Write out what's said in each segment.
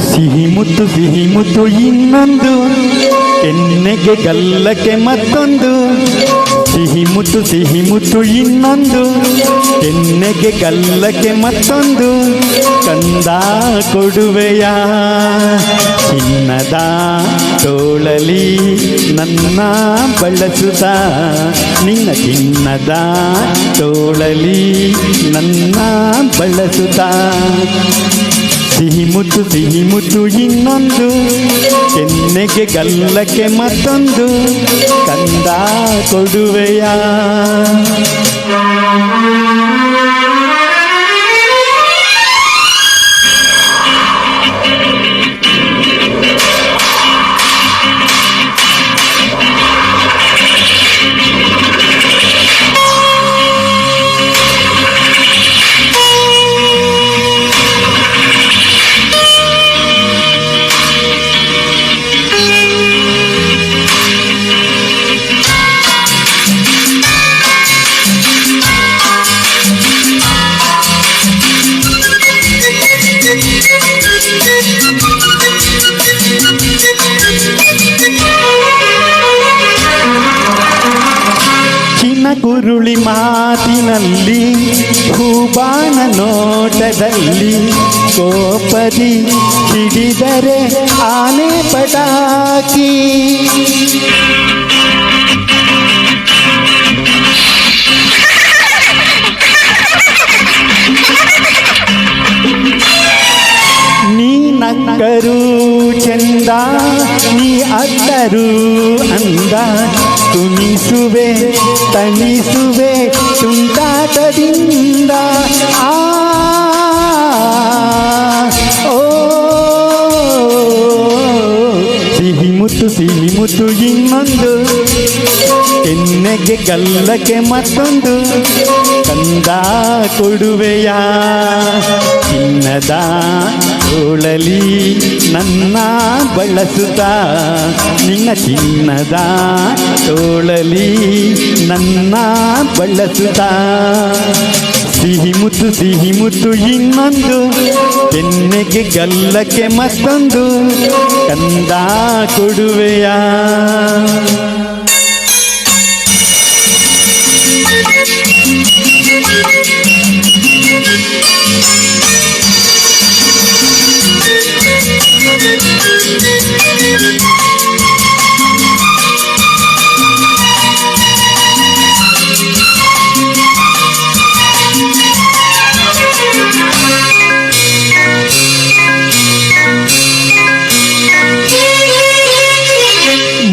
ಸಿಹಿ ಮುತ್ತು ಇನ್ನೊಂದು, ಕೆನ್ನೆಗೆ ಗಲ್ಲಕ್ಕೆ ಮತ್ತೊಂದು. ಸಿಹಿ ಮುತ್ತು ಇನ್ನೊಂದು, ಕೆನ್ನೆಗೆ ಗಲ್ಲಕ್ಕೆ ಮತ್ತೊಂದು. ಕಂದ ಕೊಡುವೆಯ ಚಿನ್ನದ ತೋಳಲಿ ನನ್ನ ಬಳಸುತ್ತ, ನಿನ್ನ ಚಿನ್ನದ ತೋಳಲಿ ನನ್ನ ಬಳಸುತ್ತ. ಸಿಹಿ ಮುತ್ತು ಇನ್ನೊಂದು, ಕೆನ್ನೆಗೆ ಗಲ್ಲಕ್ಕೆ ಮತ್ತೊಂದು. ಕಂದ ಕೊಡುವೆಯ. ಕುರುಳಿ ಮಾತಿನಲ್ಲಿ, ಹೂಬಾಣ ನೋಟದಲ್ಲಿ, ಕೋಪದಿ ಹಿಡಿದರೆ ಆನೆ ಪಟಾಕಿ. ನೀ ನಕ್ಕರೂ ಚಂದ, ನೀ ಅತ್ತರೂ ಅಂದ. ತುಣಿಸುವೆ ತಣಿಸುವೆ ತುಂಟಾಟದಿಂದ. ಓ ಸಿಹಿ ಮುತ್ತು ಇನ್ನೊಂದು, ಕೆನ್ನೆಗೆ ಗಲ್ಲಕ್ಕೆ ಮತ್ತೊಂದು. ಕಂದ ಕೊಡುವೆಯ ಚಿನ್ನದ ತೋಳಲಿ ನನ್ನ ಬಳಸುತ್ತ, ನಿನ್ನ ಚಿನ್ನದ ತೋಳಲಿ ನನ್ನ ಬಳಸುತ್ತ. ಸಿಹಿ ಮುತ್ತು ಇನ್ನೊಂದು, ಕೆನ್ನೆಗೆ ಗಲ್ಲಕ್ಕೆ ಮತ್ತೊಂದು. ಕಂದ ಕೊಡುವೆಯ.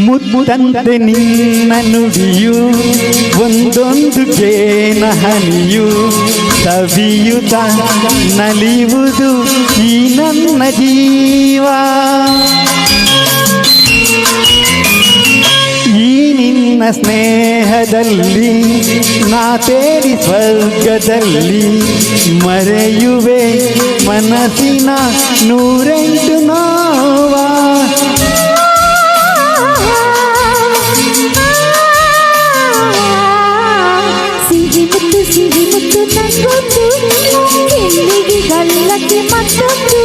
ಮುತ್ತಂತೆ ನಿನ್ನ ನುಡಿಯು, ಒಂದೊಂದು ಜೇನ ಹನಿಯು, ಸವಿಯುತ ನಲಿಯುವುದು ಈ ನನ್ನ ಜೀವ. ಈ ನಿನ್ನ ಸ್ನೇಹದಲ್ಲಿ ನಾ ತೇರಿ ಸ್ವರ್ಗದಲ್ಲಿ, ಮರೆಯುವೆ ಮನಸ್ಸಿನ 108 ನೋವ. ಸಿಹಿ ಮುತ್ತು ನಂಗೊಂದು, ಕೆನ್ನೆಗೆ ಗಲ್ಲಕ್ಕೆ ಮತ್ತೊಂದು.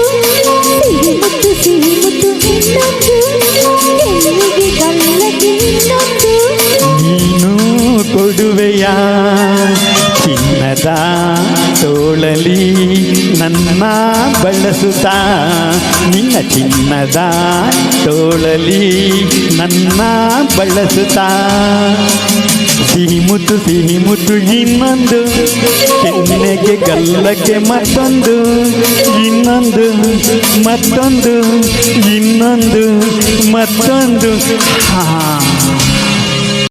ಸಿಹಿ ಮುತ್ತು ಇನ್ನೊಂದು, ಕೆನ್ನೆಗೆ ಗಲ್ಲಕ್ಕೆ ಇನ್ನೊಂದು. ನೀನು ಕೊಡುವೆಯ ಚಿನ್ನದ ತೋಳಲಿ ನನ್ನ ಬಳಸುತ್ತ, ನಿನ್ನ ಚಿನ್ನದ ತೋಳಲಿ ನನ್ನ ಬಳಸುತ್ತ. ಸಿಹಿ ಮುತ್ತು ಇನ್ನೊಂದು, ಕೆನ್ನೆಗೆ ಗಲ್ಲಕ್ಕೆ ಮತ್ತೊಂದು. ಇನ್ನೊಂದು ಮತ್ತೊಂದು ಇನ್ನೊಂದು ಮತ್ತೊಂದು. ಹಾ